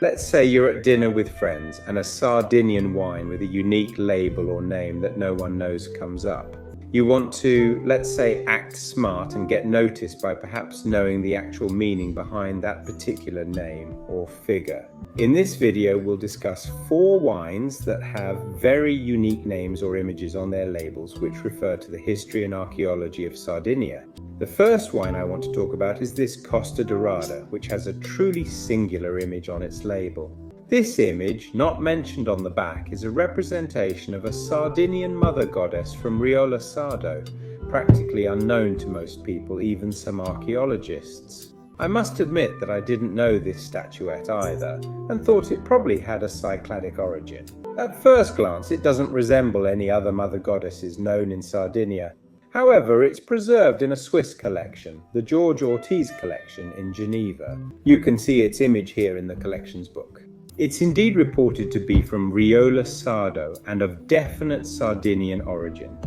Let's say you're at dinner with friends and a Sardinian wine with a unique label or name that no one knows comes up. You want to, let's say, act smart and get noticed by perhaps knowing the actual meaning behind that particular name or figure. In this video, we'll discuss 4 wines that have very unique names or images on their labels which refer to the history and archaeology of Sardinia. The first wine I want to talk about is this Costa Dorada, which has a truly singular image on its label. This image, not mentioned on the back, is a representation of a Sardinian mother goddess from Riola Sardo, practically unknown to most people, even some archaeologists. I must admit that I didn't know this statuette either, and thought it probably had a Cycladic origin. At first glance, it doesn't resemble any other mother goddesses known in Sardinia. However, it's preserved in a Swiss collection, the George Ortiz collection in Geneva. You can see its image here in the collection's book. It's indeed reported to be from Riola Sardo and of definite Sardinian origin.